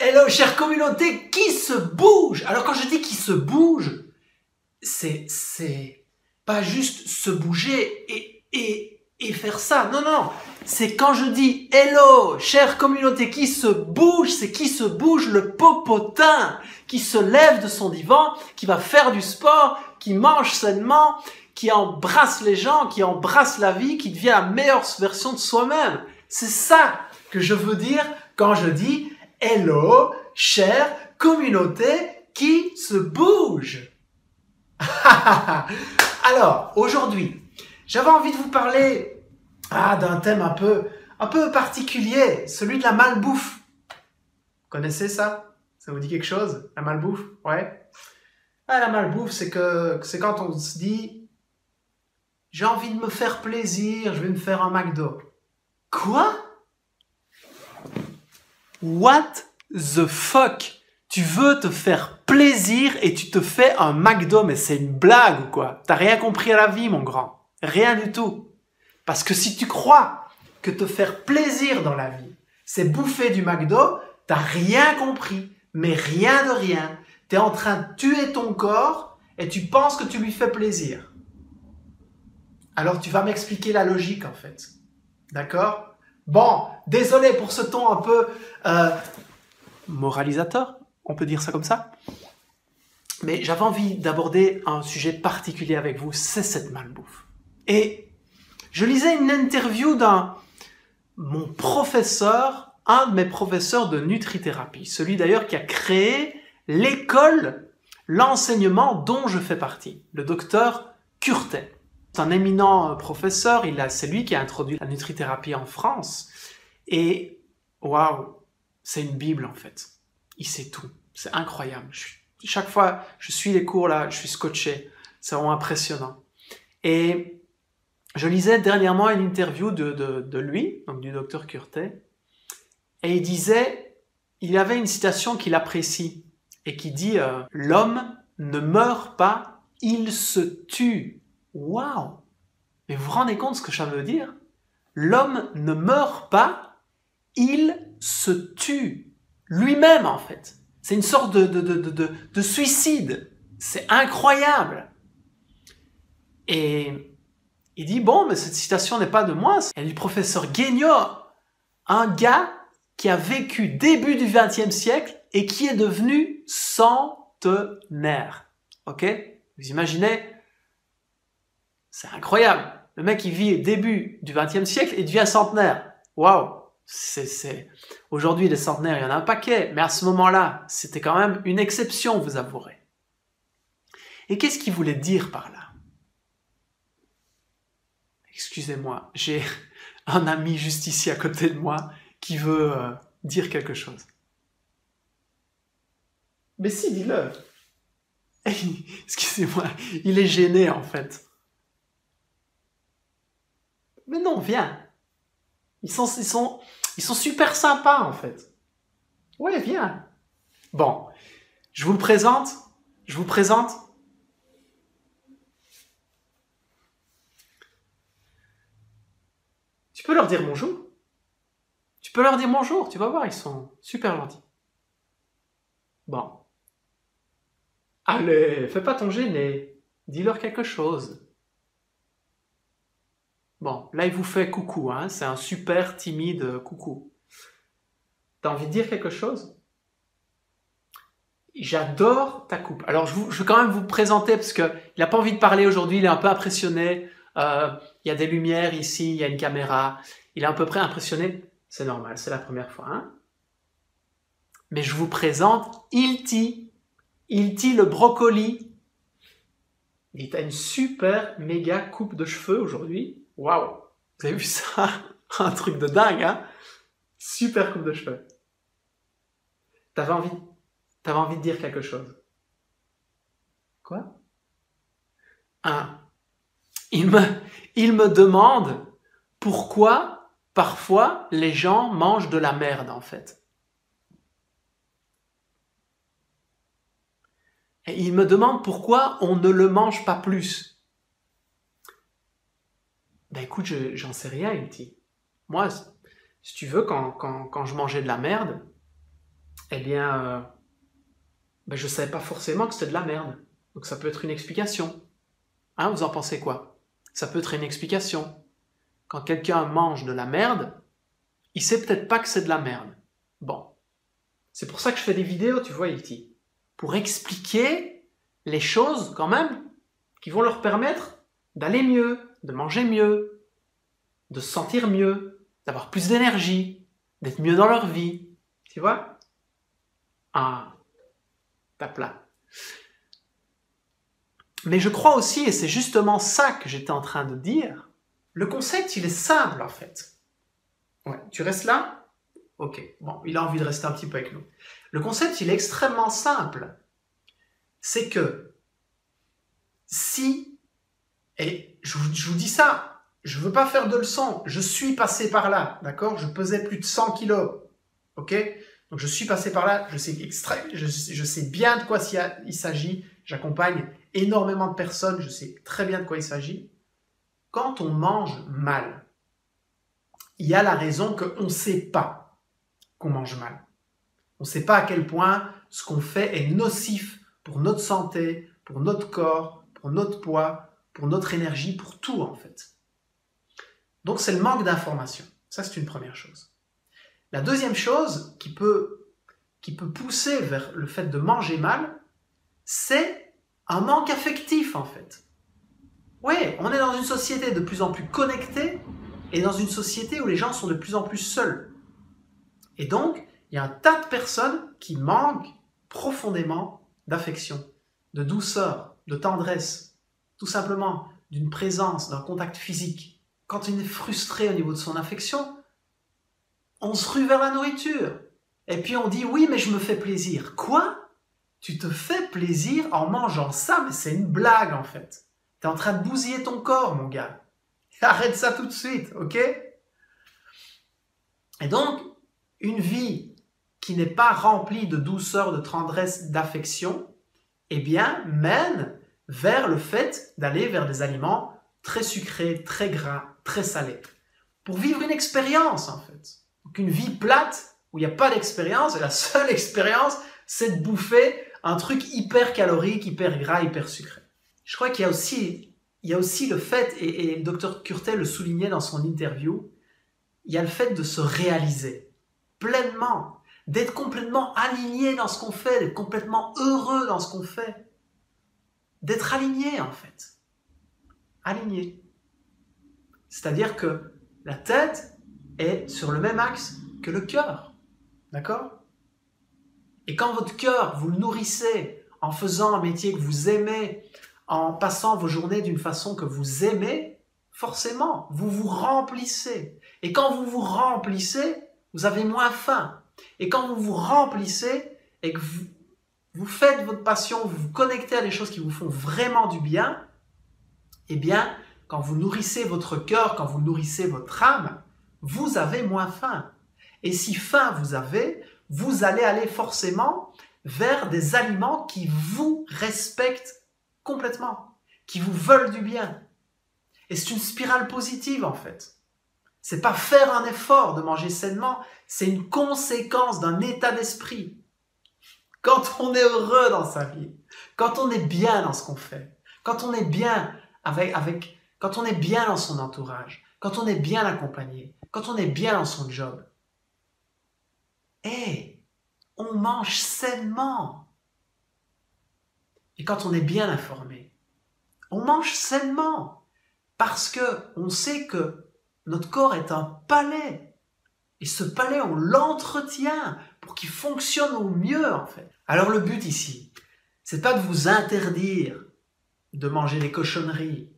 Hello, chère communauté qui se bouge. Alors quand je dis qui se bouge, c'est pas juste se bouger et faire ça. Non, non. C'est quand je dis hello, chère communauté qui se bouge, c'est qui se bouge le popotin, qui se lève de son divan, qui va faire du sport, qui mange sainement, qui embrasse les gens, qui embrasse la vie, qui devient la meilleure version de soi-même. C'est ça que je veux dire quand je dis hello, chère communauté qui se bouge. Alors, aujourd'hui, j'avais envie de vous parler d'un thème un peu particulier, celui de la malbouffe. Vous connaissez ça? Ça vous dit quelque chose? La malbouffe? Ouais. La malbouffe, c'est quand on se dit j'ai envie de me faire plaisir, je vais me faire un McDo. Quoi? What the fuck? Tu veux te faire plaisir et tu te fais un McDo, mais c'est une blague ou quoi? T'as rien compris à la vie, mon grand. Rien du tout. Parce que si tu crois que te faire plaisir dans la vie, c'est bouffer du McDo, t'as rien compris. Mais rien de rien. T'es en train de tuer ton corps et tu penses que tu lui fais plaisir. Alors tu vas m'expliquer la logique en fait. D'accord? Bon, désolé pour ce ton un peu moralisateur, on peut dire ça comme ça. Mais j'avais envie d'aborder un sujet particulier avec vous, c'est cette malbouffe. Et je lisais une interview mon professeur, un de mes professeurs de nutrithérapie, celui d'ailleurs qui a créé l'école, l'enseignement dont je fais partie, le docteur Curtet. C'est un éminent professeur, c'est lui qui a introduit la nutrithérapie en France. Et waouh, c'est une bible en fait. Il sait tout, c'est incroyable. Chaque fois je suis les cours là, je suis scotché, c'est vraiment impressionnant. Et je lisais dernièrement une interview de lui, donc du docteur Curtet, et il avait une citation qu'il apprécie, et qui dit « L'homme ne meurt pas, il se tue ». Waouh! Mais vous vous rendez compte ce que ça veut dire? L'homme ne meurt pas, il se tue. Lui-même, en fait. C'est une sorte de suicide. C'est incroyable. Et il dit, bon, mais cette citation n'est pas de moi. Elle est du professeur Guignot, un gars qui a vécu début du XXe siècle et qui est devenu centenaire. Ok? Vous imaginez? C'est incroyable. Le mec, il vit début du XXe siècle et devient centenaire. Waouh! Aujourd'hui, les centenaires, il y en a un paquet. Mais à ce moment-là, c'était quand même une exception, vous avouerez. Et qu'est-ce qu'il voulait dire par là? Excusez-moi, j'ai un ami juste ici à côté de moi qui veut dire quelque chose. Mais si, dis-le. Excusez-moi, il est gêné en fait. Mais non, viens. Ils sont super sympas en fait. Ouais, viens. Bon, je vous présente. Tu peux leur dire bonjour. Tu vas voir, ils sont super gentils. Bon. Allez, fais pas ton gêné. Dis-leur quelque chose. Bon, là, il vous fait coucou, hein, c'est un super timide coucou. T'as envie de dire quelque chose? J'adore ta coupe. Alors, je vais quand même vous présenter parce qu'il n'a pas envie de parler aujourd'hui, il est un peu impressionné. Il y a des lumières ici, il y a une caméra. Il est à peu près impressionné. C'est normal, c'est la première fois. Hein? Mais je vous présente Ilti. Ilti le brocoli. Il a une super méga coupe de cheveux aujourd'hui. Waouh! Vous avez vu ça? Un truc de dingue, hein? Super coupe de cheveux. T'avais envie de dire quelque chose. Quoi? Il me demande pourquoi, parfois, les gens mangent de la merde, en fait. Et il me demande pourquoi on ne le mange pas plus. Ben écoute, j'en sais rien, il me dit. Moi, si tu veux, quand je mangeais de la merde, eh bien, je ne savais pas forcément que c'était de la merde. Donc ça peut être une explication. Hein, vous en pensez quoi? Ça peut être une explication. Quand quelqu'un mange de la merde, il sait peut-être pas que c'est de la merde. Bon. C'est pour ça que je fais des vidéos, tu vois, Iti. Pour expliquer les choses, quand même, qui vont leur permettre d'aller mieux, de manger mieux, de se sentir mieux, d'avoir plus d'énergie, d'être mieux dans leur vie. Tu vois? Ah, tape là. Mais je crois aussi, et c'est justement ça que j'étais en train de dire, le concept, il est simple, en fait. Ouais, tu restes là? Ok, bon, il a envie de rester un petit peu avec nous. Le concept, il est extrêmement simple. C'est que si, et je vous dis ça, je ne veux pas faire de leçon, je suis passé par là, d'accord? Je pesais plus de 100 kilos, ok? Donc je suis passé par là, je sais bien de quoi il s'agit, j'accompagne énormément de personnes, je sais très bien de quoi il s'agit. Quand on mange mal, il y a la raison qu'on ne sait pas qu'on mange mal. On ne sait pas à quel point ce qu'on fait est nocif pour notre santé, pour notre corps, pour notre poids, pour notre énergie, pour tout en fait. Donc c'est le manque d'information. Ça c'est une première chose. La deuxième chose qui peut pousser vers le fait de manger mal, c'est un manque affectif en fait. Oui, on est dans une société de plus en plus connectée et dans une société où les gens sont de plus en plus seuls. Et donc, il y a un tas de personnes qui manquent profondément d'affection, de douceur, de tendresse, tout simplement d'une présence, d'un contact physique. Quand on est frustré au niveau de son affection, on se rue vers la nourriture. Et puis on dit, oui, mais je me fais plaisir. Quoi? Tu te fais plaisir en mangeant ça? Mais c'est une blague en fait. Tu es en train de bousiller ton corps, mon gars. Arrête ça tout de suite, ok? Et donc, une vie qui n'est pas remplie de douceur, de tendresse, d'affection, eh bien, mène vers le fait d'aller vers des aliments très sucrés, très gras, très salés. Pour vivre une expérience, en fait. Donc, une vie plate où il n'y a pas d'expérience, et la seule expérience, c'est de bouffer un truc hyper calorique, hyper gras, hyper sucré. Je crois qu'il y a aussi le fait, et le docteur Curtet le soulignait dans son interview, il y a le fait de se réaliser pleinement, d'être complètement aligné dans ce qu'on fait, d'être complètement heureux dans ce qu'on fait, d'être aligné en fait. Aligné. C'est-à-dire que la tête est sur le même axe que le cœur. D'accord? Et quand votre cœur, vous le nourrissez en faisant un métier que vous aimez, en passant vos journées d'une façon que vous aimez, forcément, vous vous remplissez. Et quand vous vous remplissez, vous avez moins faim. Et quand vous vous remplissez et que vous faites votre passion, vous vous connectez à des choses qui vous font vraiment du bien, eh bien, quand vous nourrissez votre cœur, quand vous nourrissez votre âme, vous avez moins faim. Et si faim vous avez, vous allez aller forcément vers des aliments qui vous respectent complètement, qui vous veulent du bien. Et c'est une spirale positive en fait. C'est pas faire un effort de manger sainement, c'est une conséquence d'un état d'esprit. Quand on est heureux dans sa vie, quand on est bien dans ce qu'on fait, quand on est bien quand on est bien dans son entourage, quand on est bien accompagné, quand on est bien dans son job, on mange sainement. Et quand on est bien informé, on mange sainement parce que on sait que notre corps est un palais. Et ce palais, on l'entretient pour qu'il fonctionne au mieux, en fait. Alors le but ici, c'est pas de vous interdire de manger des cochonneries.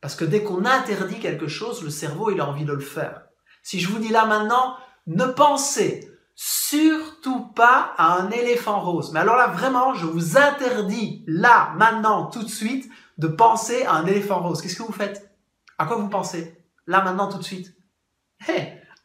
Parce que dès qu'on interdit quelque chose, le cerveau, il a envie de le faire. Si je vous dis là maintenant, ne pensez surtout pas à un éléphant rose. Mais alors là, vraiment, je vous interdis, là, maintenant, tout de suite, de penser à un éléphant rose. Qu'est-ce que vous faites? À quoi vous pensez? Là, maintenant, tout de suite.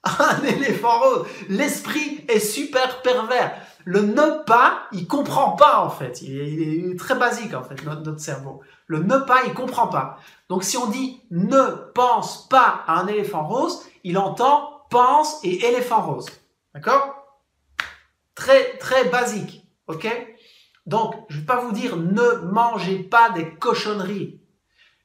Un éléphant rose. L'esprit est super pervers. Le ne pas, il comprend pas en fait. Il est très basique en fait, notre cerveau. Le ne pas, il comprend pas. Donc si on dit ne pense pas à un éléphant rose, il entend pense et éléphant rose. D'accord? Très, très basique. Ok? Donc, je ne vais pas vous dire ne mangez pas des cochonneries.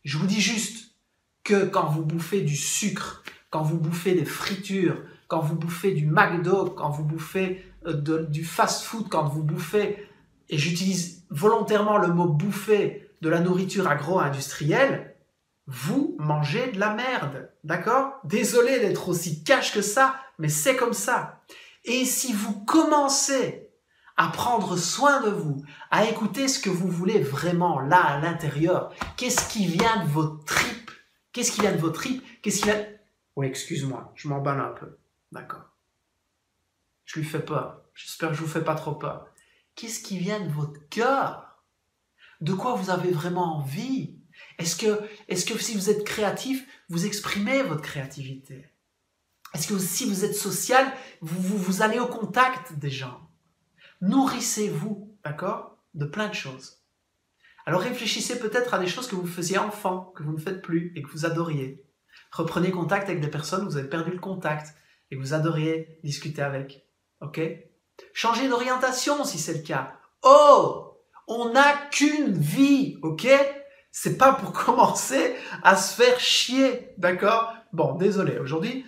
Je vous dis juste que quand vous bouffez du sucre, quand vous bouffez des fritures, quand vous bouffez du McDo, quand vous bouffez du fast-food, quand vous bouffez, et j'utilise volontairement le mot bouffer, de la nourriture agro-industrielle, vous mangez de la merde, d'accord? Désolé d'être aussi cash que ça, mais c'est comme ça. Et si vous commencez à prendre soin de vous, à écouter ce que vous voulez vraiment là à l'intérieur, qu'est-ce qui vient de vos tripes? Qu'est-ce qui vient de vos tripes? Qu'est-ce qui vient... Oui, excuse-moi, je m'emballe un peu, d'accord? Je lui fais peur, j'espère que je vous fais pas trop peur. Qu'est-ce qui vient de votre cœur? De quoi vous avez vraiment envie? Est-ce que si vous êtes créatif, vous exprimez votre créativité? Est-ce que si vous êtes social, vous allez au contact des gens? Nourrissez-vous, d'accord? De plein de choses. Alors réfléchissez peut-être à des choses que vous faisiez enfant, que vous ne faites plus et que vous adoriez. Reprenez contact avec des personnes où vous avez perdu le contact et que vous adoriez discuter avec. Ok? Changez d'orientation si c'est le cas. Oh! On n'a qu'une vie, ok? C'est pas pour commencer à se faire chier, d'accord? Bon, désolé, aujourd'hui,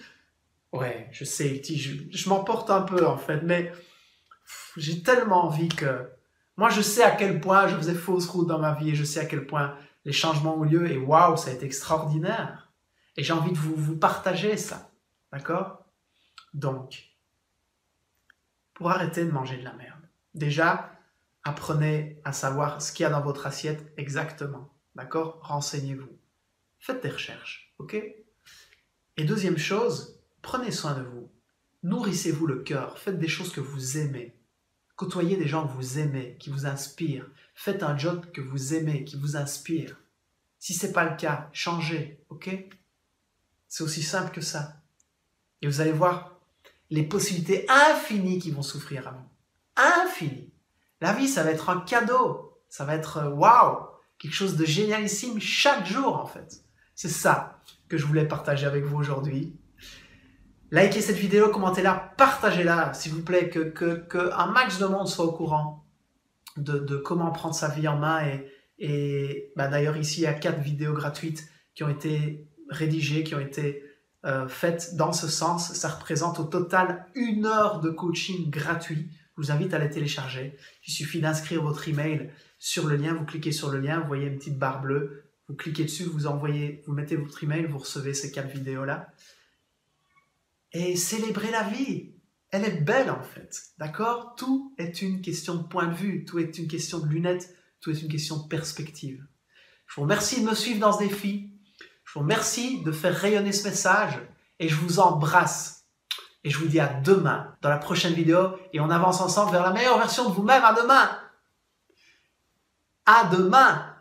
ouais, je sais, je m'emporte un peu en fait, mais j'ai tellement envie que... Moi, je sais à quel point je faisais fausse route dans ma vie et je sais à quel point les changements ont lieu et waouh, ça a été extraordinaire. Et j'ai envie de vous partager ça, d'accord? Donc, pour arrêter de manger de la merde, déjà, apprenez à savoir ce qu'il y a dans votre assiette exactement. D'accord? Renseignez-vous. Faites des recherches. Ok? Et deuxième chose, prenez soin de vous. Nourrissez-vous le cœur. Faites des choses que vous aimez. Côtoyez des gens que vous aimez, qui vous inspirent. Faites un job que vous aimez, qui vous inspire. Si ce n'est pas le cas, changez. Ok? C'est aussi simple que ça. Et vous allez voir les possibilités infinies qui vont s'offrir à vous. Infinies. La vie, ça va être un cadeau. Ça va être waouh, quelque chose de génialissime chaque jour en fait. C'est ça que je voulais partager avec vous aujourd'hui. Likez cette vidéo, commentez-la, partagez-la s'il vous plaît, que un max de monde soit au courant de comment prendre sa vie en main. Et d'ailleurs ici, il y a 4 vidéos gratuites qui ont été rédigées, qui ont été faites dans ce sens. Ça représente au total 1 heure de coaching gratuit. Je vous invite à les télécharger. Il suffit d'inscrire votre email sur le lien. Vous cliquez sur le lien, vous voyez une petite barre bleue. Vous cliquez dessus, vous mettez votre email, vous recevez ces 4 vidéos-là. Et célébrez la vie. Elle est belle en fait. D'accord? Tout est une question de point de vue. Tout est une question de lunettes. Tout est une question de perspective. Je vous remercie de me suivre dans ce défi. Je vous remercie de faire rayonner ce message. Et je vous embrasse. Et je vous dis à demain dans la prochaine vidéo et on avance ensemble vers la meilleure version de vous-même. À demain! À demain!